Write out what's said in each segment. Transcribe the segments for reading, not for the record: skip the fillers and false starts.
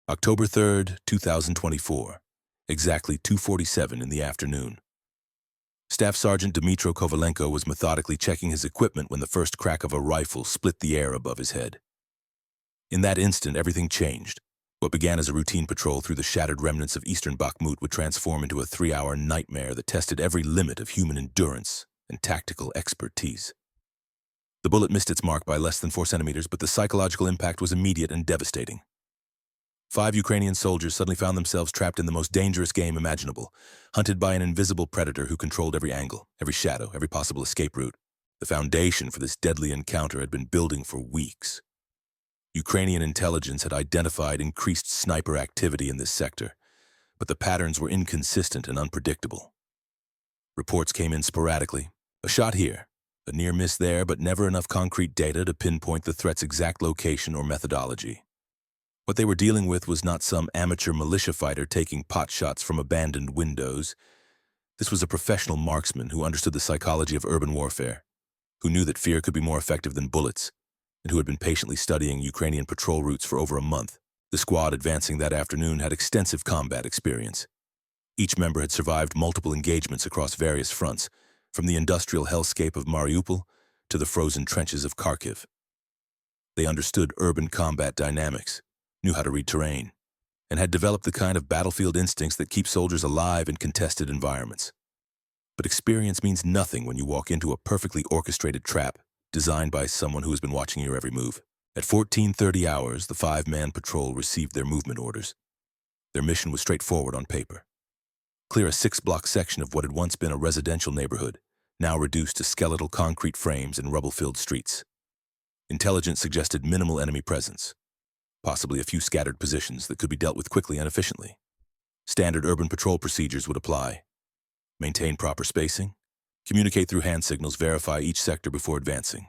October 3rd, 2024, exactly 2:47 in the afternoon. Staff Sergeant Dmytro Kovalenko was methodically checking his equipment when the first crack of a rifle split the air above his head. In that instant, everything changed. What began as a routine patrol through the shattered remnants of eastern Bakhmut would transform into a 3-hour nightmare that tested every limit of human endurance and tactical expertise. The bullet missed its mark by less than 4 centimeters, but the psychological impact was immediate and devastating. 5 Ukrainian soldiers suddenly found themselves trapped in the most dangerous game imaginable, hunted by an invisible predator who controlled every angle, every shadow, every possible escape route. The foundation for this deadly encounter had been building for weeks. Ukrainian intelligence had identified increased sniper activity in this sector, but the patterns were inconsistent and unpredictable. Reports came in sporadically, a shot here, a near miss there, but never enough concrete data to pinpoint the threat's exact location or methodology. What they were dealing with was not some amateur militia fighter taking pot shots from abandoned windows. This was a professional marksman who understood the psychology of urban warfare, who knew that fear could be more effective than bullets, and who had been patiently studying Ukrainian patrol routes for over a month. The squad advancing that afternoon had extensive combat experience. Each member had survived multiple engagements across various fronts, from the industrial hellscape of Mariupol to the frozen trenches of Kharkiv. They understood urban combat dynamics, knew how to read terrain, and had developed the kind of battlefield instincts that keep soldiers alive in contested environments. But experience means nothing when you walk into a perfectly orchestrated trap designed by someone who has been watching your every move. At 14:30 hours, the 5-man patrol received their movement orders. Their mission was straightforward on paper. Clear a 6-block section of what had once been a residential neighborhood, now reduced to skeletal concrete frames and rubble-filled streets. Intelligence suggested minimal enemy presence, possibly a few scattered positions that could be dealt with quickly and efficiently. Standard urban patrol procedures would apply. Maintain proper spacing, communicate through hand signals, verify each sector before advancing.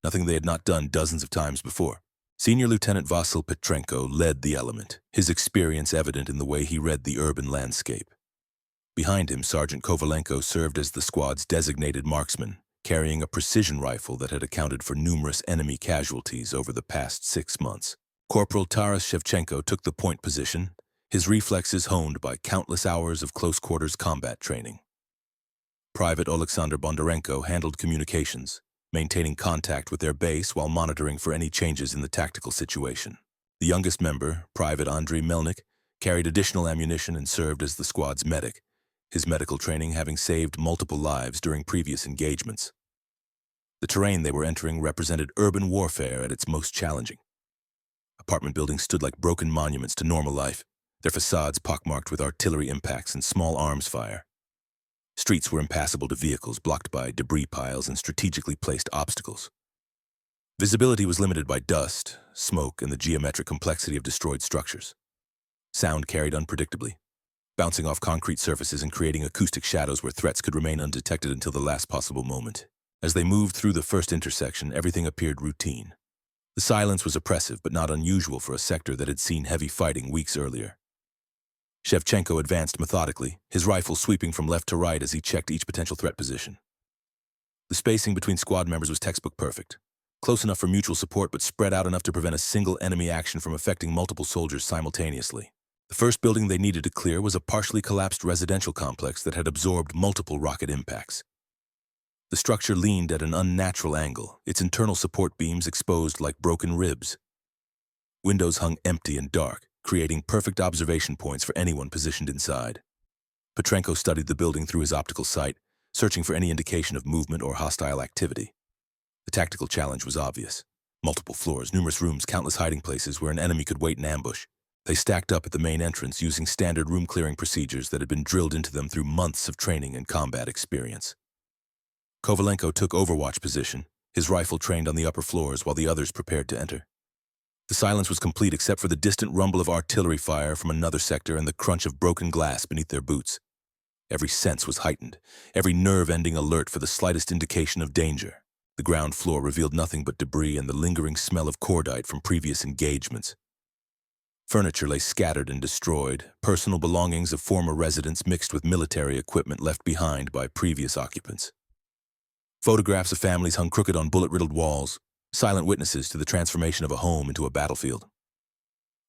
Nothing they had not done dozens of times before. Senior Lieutenant Vasyl Petrenko led the element, his experience evident in the way he read the urban landscape. Behind him, Sergeant Kovalenko served as the squad's designated marksman, carrying a precision rifle that had accounted for numerous enemy casualties over the past 6 months. Corporal Taras Shevchenko took the point position, his reflexes honed by countless hours of close-quarters combat training. Private Oleksandr Bondarenko handled communications, maintaining contact with their base while monitoring for any changes in the tactical situation. The youngest member, Private Andriy Melnik, carried additional ammunition and served as the squad's medic, his medical training having saved multiple lives during previous engagements. The terrain they were entering represented urban warfare at its most challenging. Apartment buildings stood like broken monuments to normal life, their facades pockmarked with artillery impacts and small arms fire. Streets were impassable to vehicles, blocked by debris piles and strategically placed obstacles. Visibility was limited by dust, smoke, and the geometric complexity of destroyed structures. Sound carried unpredictably, bouncing off concrete surfaces and creating acoustic shadows where threats could remain undetected until the last possible moment. As they moved through the first intersection, everything appeared routine. The silence was oppressive, but not unusual for a sector that had seen heavy fighting weeks earlier. Shevchenko advanced methodically, his rifle sweeping from left to right as he checked each potential threat position. The spacing between squad members was textbook perfect, close enough for mutual support but spread out enough to prevent a single enemy action from affecting multiple soldiers simultaneously. The first building they needed to clear was a partially collapsed residential complex that had absorbed multiple rocket impacts. The structure leaned at an unnatural angle, its internal support beams exposed like broken ribs. Windows hung empty and dark, creating perfect observation points for anyone positioned inside. Petrenko studied the building through his optical sight, searching for any indication of movement or hostile activity. The tactical challenge was obvious. Multiple floors, numerous rooms, countless hiding places where an enemy could wait in ambush. They stacked up at the main entrance using standard room-clearing procedures that had been drilled into them through months of training and combat experience. Kovalenko took overwatch position, his rifle trained on the upper floors while the others prepared to enter. The silence was complete except for the distant rumble of artillery fire from another sector and the crunch of broken glass beneath their boots. Every sense was heightened, every nerve ending alert for the slightest indication of danger. The ground floor revealed nothing but debris and the lingering smell of cordite from previous engagements. Furniture lay scattered and destroyed, personal belongings of former residents mixed with military equipment left behind by previous occupants. Photographs of families hung crooked on bullet-riddled walls, silent witnesses to the transformation of a home into a battlefield.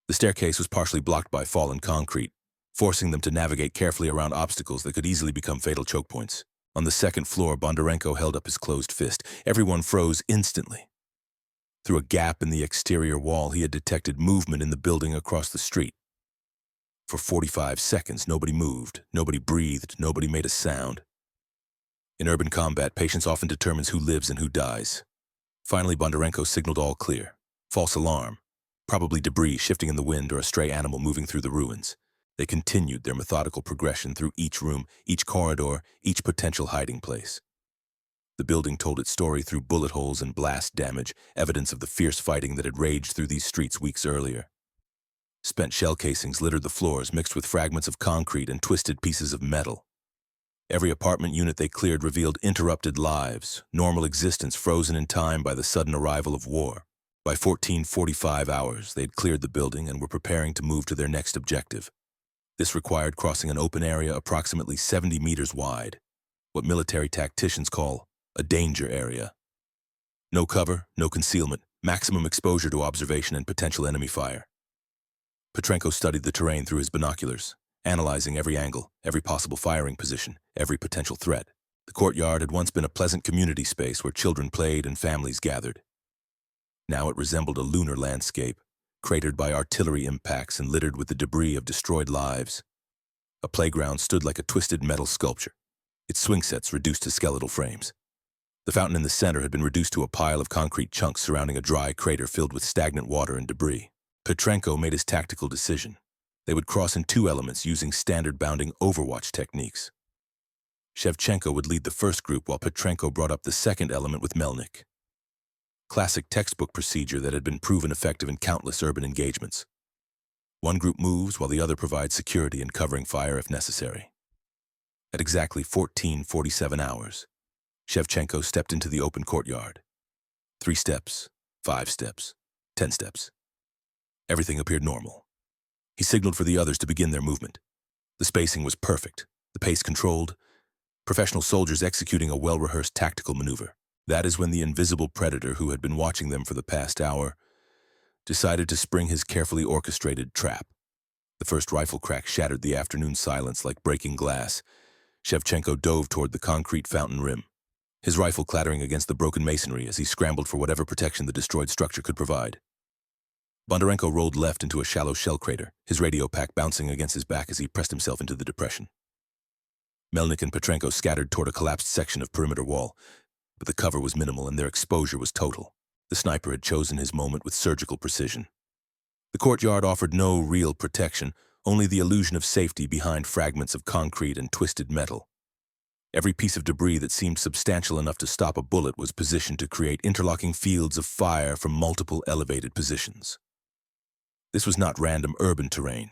The staircase was partially blocked by fallen concrete, forcing them to navigate carefully around obstacles that could easily become fatal choke points. On the second floor, Bondarenko held up his closed fist. Everyone froze instantly. Through a gap in the exterior wall, he had detected movement in the building across the street. For 45 seconds, nobody moved, nobody breathed, nobody made a sound. In urban combat, patience often determines who lives and who dies. Finally, Bondarenko signaled all clear. False alarm. Probably debris shifting in the wind or a stray animal moving through the ruins. They continued their methodical progression through each room, each corridor, each potential hiding place. The building told its story through bullet holes and blast damage, evidence of the fierce fighting that had raged through these streets weeks earlier. Spent shell casings littered the floors, mixed with fragments of concrete and twisted pieces of metal. Every apartment unit they cleared revealed interrupted lives, normal existence frozen in time by the sudden arrival of war. By 14:45 hours, they had cleared the building and were preparing to move to their next objective. This required crossing an open area approximately 70 meters wide, what military tacticians call a danger area. No cover, no concealment, maximum exposure to observation and potential enemy fire. Petrenko studied the terrain through his binoculars, analyzing every angle, every possible firing position, every potential threat. The courtyard had once been a pleasant community space where children played and families gathered. Now it resembled a lunar landscape, cratered by artillery impacts and littered with the debris of destroyed lives. A playground stood like a twisted metal sculpture, its swing sets reduced to skeletal frames. The fountain in the center had been reduced to a pile of concrete chunks surrounding a dry crater filled with stagnant water and debris. Petrenko made his tactical decision. They would cross in two elements using standard bounding overwatch techniques. Shevchenko would lead the first group while Petrenko brought up the second element with Melnik. Classic textbook procedure that had been proven effective in countless urban engagements. One group moves while the other provides security and covering fire if necessary. At exactly 14:47 hours, Shevchenko stepped into the open courtyard. 3 steps, 5 steps, 10 steps. Everything appeared normal. He signaled for the others to begin their movement. The spacing was perfect, the pace controlled, professional soldiers executing a well-rehearsed tactical maneuver. That is when the invisible predator who had been watching them for the past hour decided to spring his carefully orchestrated trap. The first rifle crack shattered the afternoon silence like breaking glass. Shevchenko dove toward the concrete fountain rim, his rifle clattering against the broken masonry as he scrambled for whatever protection the destroyed structure could provide. Bondarenko rolled left into a shallow shell crater, his radio pack bouncing against his back as he pressed himself into the depression. Melnik and Petrenko scattered toward a collapsed section of perimeter wall, but the cover was minimal and their exposure was total. The sniper had chosen his moment with surgical precision. The courtyard offered no real protection, only the illusion of safety behind fragments of concrete and twisted metal. Every piece of debris that seemed substantial enough to stop a bullet was positioned to create interlocking fields of fire from multiple elevated positions. This was not random urban terrain.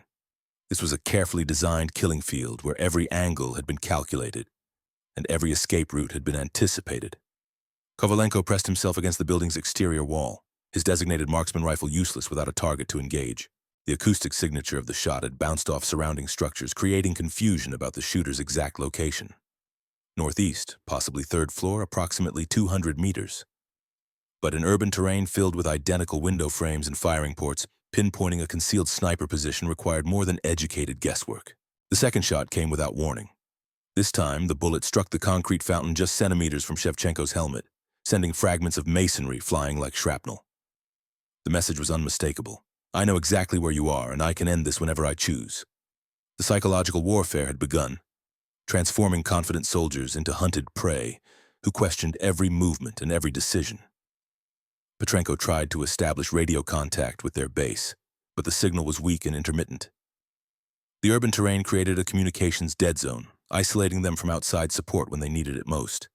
This was a carefully designed killing field where every angle had been calculated and every escape route had been anticipated. Kovalenko pressed himself against the building's exterior wall, his designated marksman rifle useless without a target to engage. The acoustic signature of the shot had bounced off surrounding structures, creating confusion about the shooter's exact location. Northeast, possibly 3rd floor, approximately 200 meters. But in urban terrain filled with identical window frames and firing ports, pinpointing a concealed sniper position required more than educated guesswork. The second shot came without warning. This time, the bullet struck the concrete fountain just centimeters from Shevchenko's helmet, sending fragments of masonry flying like shrapnel. The message was unmistakable. I know exactly where you are, and I can end this whenever I choose. The psychological warfare had begun, transforming confident soldiers into hunted prey who questioned every movement and every decision. Petrenko tried to establish radio contact with their base, but the signal was weak and intermittent. The urban terrain created a communications dead zone, isolating them from outside support when they needed it most.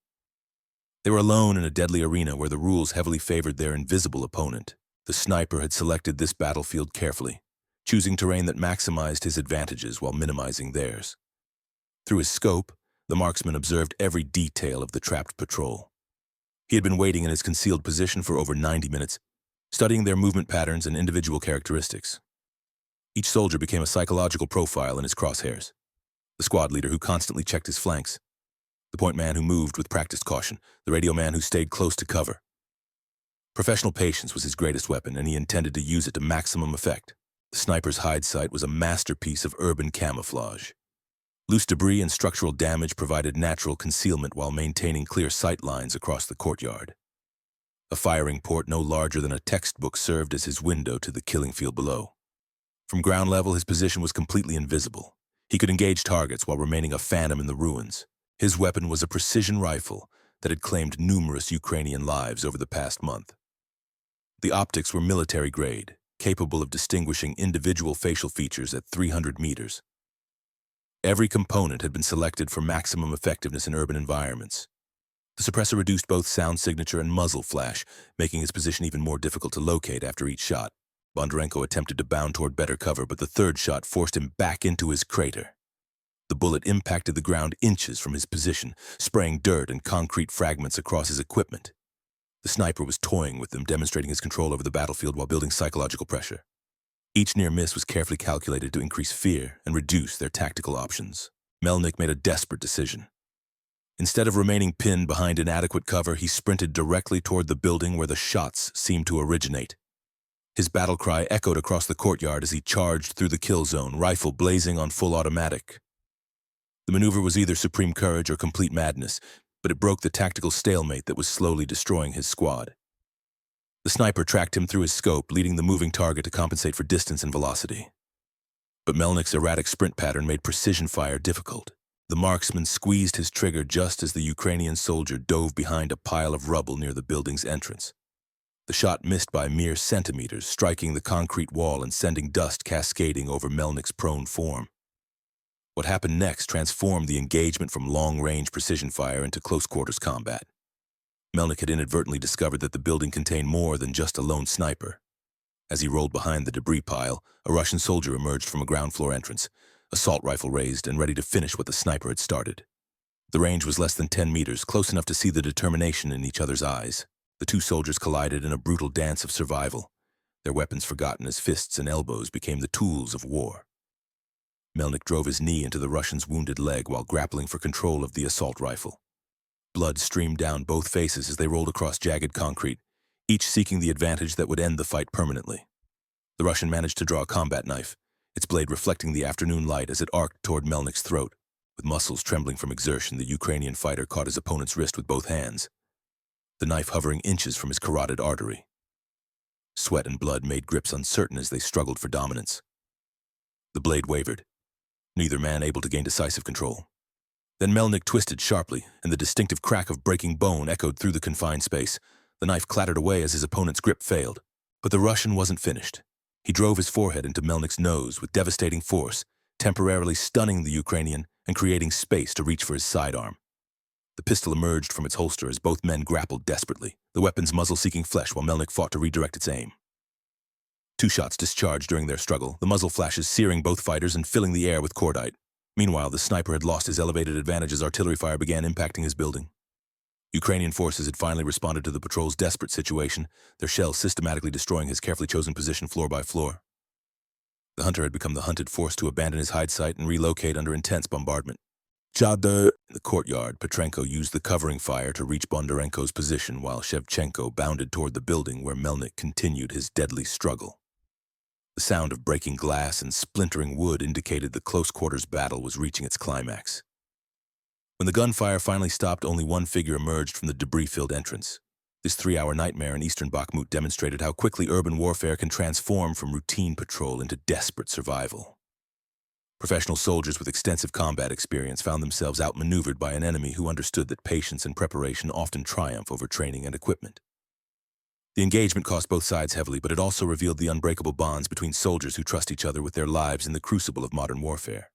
They were alone in a deadly arena where the rules heavily favored their invisible opponent. The sniper had selected this battlefield carefully, choosing terrain that maximized his advantages while minimizing theirs. Through his scope, the marksman observed every detail of the trapped patrol. He had been waiting in his concealed position for over 90 minutes, studying their movement patterns and individual characteristics. Each soldier became a psychological profile in his crosshairs. The squad leader who constantly checked his flanks, the point man who moved with practiced caution, the radio man who stayed close to cover. Professional patience was his greatest weapon, and he intended to use it to maximum effect. The sniper's hide site was a masterpiece of urban camouflage. Loose debris and structural damage provided natural concealment while maintaining clear sight lines across the courtyard. A firing port no larger than a textbook served as his window to the killing field below. From ground level, his position was completely invisible. He could engage targets while remaining a phantom in the ruins. His weapon was a precision rifle that had claimed numerous Ukrainian lives over the past month. The optics were military-grade, capable of distinguishing individual facial features at 300 meters. Every component had been selected for maximum effectiveness in urban environments. The suppressor reduced both sound signature and muzzle flash, making his position even more difficult to locate after each shot. Bondarenko attempted to bound toward better cover, but the third shot forced him back into his crater. The bullet impacted the ground inches from his position, spraying dirt and concrete fragments across his equipment. The sniper was toying with them, demonstrating his control over the battlefield while building psychological pressure. Each near miss was carefully calculated to increase fear and reduce their tactical options. Melnik made a desperate decision. Instead of remaining pinned behind inadequate cover, he sprinted directly toward the building where the shots seemed to originate. His battle cry echoed across the courtyard as he charged through the kill zone, rifle blazing on full automatic. The maneuver was either supreme courage or complete madness, but it broke the tactical stalemate that was slowly destroying his squad. The sniper tracked him through his scope, leading the moving target to compensate for distance and velocity. But Melnik's erratic sprint pattern made precision fire difficult. The marksman squeezed his trigger just as the Ukrainian soldier dove behind a pile of rubble near the building's entrance. The shot missed by mere centimeters, striking the concrete wall and sending dust cascading over Melnik's prone form. What happened next transformed the engagement from long-range precision fire into close-quarters combat. Melnik had inadvertently discovered that the building contained more than just a lone sniper. As he rolled behind the debris pile, a Russian soldier emerged from a ground-floor entrance, assault rifle raised and ready to finish what the sniper had started. The range was less than 10 meters, close enough to see the determination in each other's eyes. The two soldiers collided in a brutal dance of survival, their weapons forgotten as fists and elbows became the tools of war. Melnik drove his knee into the Russian's wounded leg while grappling for control of the assault rifle. Blood streamed down both faces as they rolled across jagged concrete, each seeking the advantage that would end the fight permanently. The Russian managed to draw a combat knife, its blade reflecting the afternoon light as it arced toward Melnik's throat. With muscles trembling from exertion, the Ukrainian fighter caught his opponent's wrist with both hands, the knife hovering inches from his carotid artery. Sweat and blood made grips uncertain as they struggled for dominance. The blade wavered, neither man able to gain decisive control. Then Melnik twisted sharply, and the distinctive crack of breaking bone echoed through the confined space. The knife clattered away as his opponent's grip failed. But the Russian wasn't finished. He drove his forehead into Melnik's nose with devastating force, temporarily stunning the Ukrainian and creating space to reach for his sidearm. The pistol emerged from its holster as both men grappled desperately, the weapon's muzzle seeking flesh while Melnik fought to redirect its aim. Two shots discharged during their struggle, the muzzle flashes searing both fighters and filling the air with cordite. Meanwhile, the sniper had lost his elevated advantage as artillery fire began impacting his building. Ukrainian forces had finally responded to the patrol's desperate situation, their shells systematically destroying his carefully chosen position floor by floor. The hunter had become the hunted, forced to abandon his hide site and relocate under intense bombardment. In the courtyard, Petrenko used the covering fire to reach Bondarenko's position while Shevchenko bounded toward the building where Melnik continued his deadly struggle. The sound of breaking glass and splintering wood indicated the close-quarters battle was reaching its climax. When the gunfire finally stopped, only one figure emerged from the debris-filled entrance. This 3-hour nightmare in eastern Bakhmut demonstrated how quickly urban warfare can transform from routine patrol into desperate survival. Professional soldiers with extensive combat experience found themselves outmaneuvered by an enemy who understood that patience and preparation often triumph over training and equipment. The engagement cost both sides heavily, but it also revealed the unbreakable bonds between soldiers who trust each other with their lives in the crucible of modern warfare.